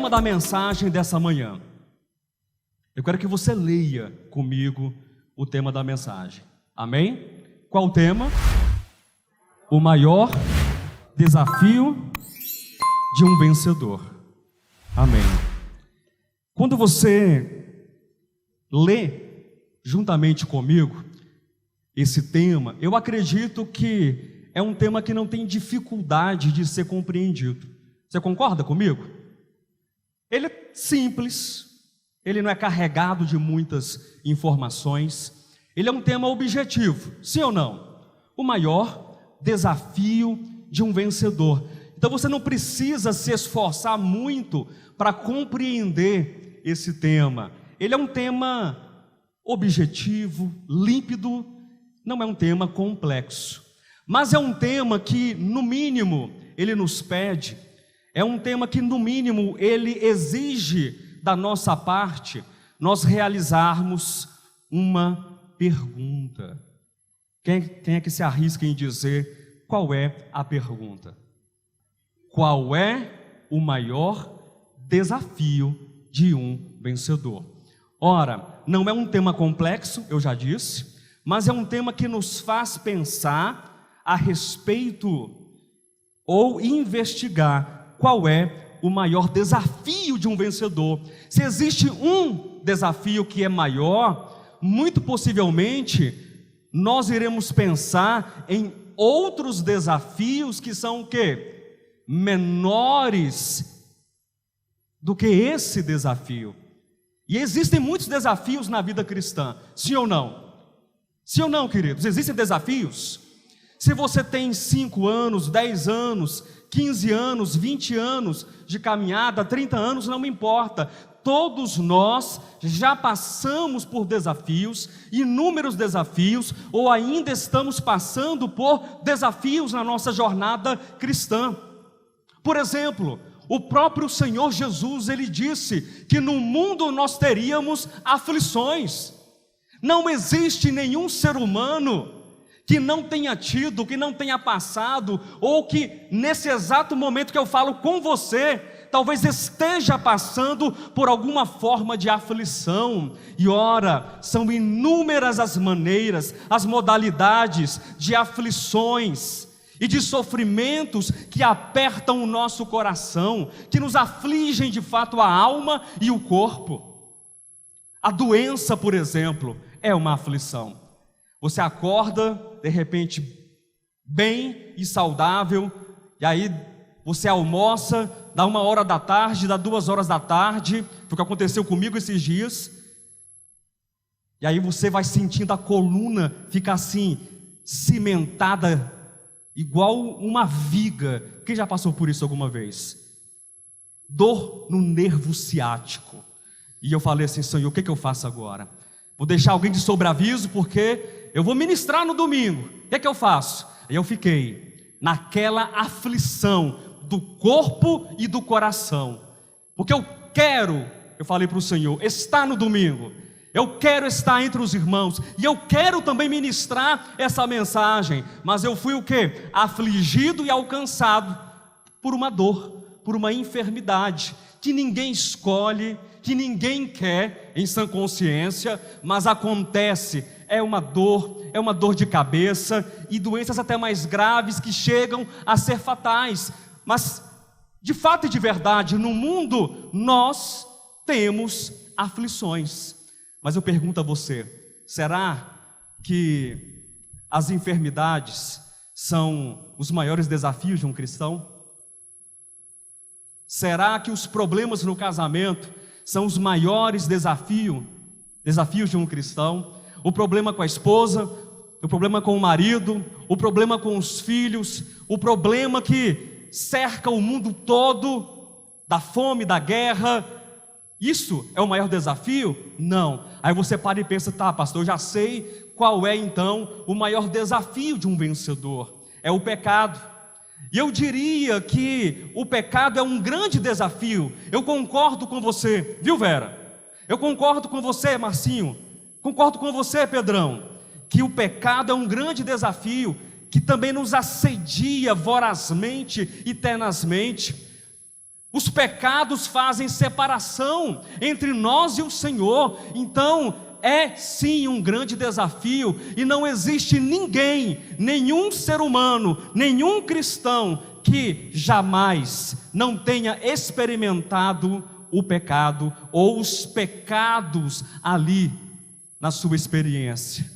tema da mensagem dessa manhã. Eu quero que você leia comigo o tema da mensagem. Amém? Qual o tema? O maior desafio de um vencedor. Amém. Quando você lê juntamente comigo esse tema, eu acredito que é um tema que não tem dificuldade de ser compreendido. Você concorda comigo? Ele é simples, ele não é carregado de muitas informações, ele é um tema objetivo, sim ou não? O maior desafio de um vencedor. Então você não precisa se esforçar muito para compreender esse tema. Ele é um tema objetivo, límpido, não é um tema complexo, mas é um tema que, no mínimo, ele nos pede, é um tema que, no mínimo, ele exige da nossa parte nós realizarmos uma pergunta. Quem é que se arrisca em dizer qual é a pergunta? Qual é o maior desafio de um vencedor? Ora, não é um tema complexo, eu já disse, mas é um tema que nos faz pensar a respeito ou investigar qual é o maior desafio de um vencedor. Se existe um desafio que é maior, muito possivelmente nós iremos pensar em outros desafios que são o quê? Menores do que esse desafio. E existem muitos desafios na vida cristã, sim ou não? Sim ou não, queridos? Existem desafios? Se você tem 5 anos, 10 anos, 15 anos, 20 anos de caminhada, 30 anos, não me importa. Todos nós já passamos por desafios, inúmeros desafios, ou ainda estamos passando por desafios na nossa jornada cristã. Por exemplo, o próprio Senhor Jesus, ele disse que no mundo nós teríamos aflições. Não existe nenhum ser humano que não tenha tido, que não tenha passado, ou que nesse exato momento que eu falo com você, talvez esteja passando por alguma forma de aflição. E ora, são inúmeras as maneiras, as modalidades de aflições e de sofrimentos que apertam o nosso coração, que nos afligem de fato a alma e o corpo. A doença, por exemplo, é uma aflição. Você acorda, de repente, bem e saudável, e aí você almoça, dá 1 hora da tarde, dá 2 horas da tarde, foi o que aconteceu comigo esses dias, e aí você vai sentindo a coluna ficar assim, cimentada, igual uma viga. Quem já passou por isso alguma vez? Dor no nervo ciático. E eu falei assim: Senhor, o que eu faço agora? Vou deixar alguém de sobreaviso, porque eu vou ministrar no domingo. O que eu faço? E eu fiquei naquela aflição do corpo e do coração, porque eu falei para o Senhor, estar no domingo, eu quero estar entre os irmãos, e eu quero também ministrar essa mensagem, mas eu fui o quê? Afligido e alcançado por uma dor, por uma enfermidade, que ninguém escolhe, que ninguém quer em sã consciência, mas acontece. É uma dor de cabeça, e doenças até mais graves que chegam a ser fatais. Mas, de fato e de verdade, no mundo nós temos aflições. Mas eu pergunto a você, será que as enfermidades são os maiores desafios de um cristão? Será que os problemas no casamento são os maiores desafios de um cristão? O problema com a esposa, o problema com o marido, o problema com os filhos, o problema que cerca o mundo todo, da fome, da guerra, isso é o maior desafio? Não. Aí você para e pensa, tá, pastor, eu já sei qual é então o maior desafio de um vencedor. É o pecado. E eu diria que o pecado é um grande desafio. Eu concordo com você, viu, Vera? Eu concordo com você, Marcinho. Concordo com você, Pedrão, que o pecado é um grande desafio, que também nos assedia vorazmente e tenazmente. Os pecados fazem separação entre nós e o Senhor. Então, é sim um grande desafio, e não existe ninguém, nenhum ser humano, nenhum cristão que jamais não tenha experimentado o pecado ou os pecados ali na sua experiência.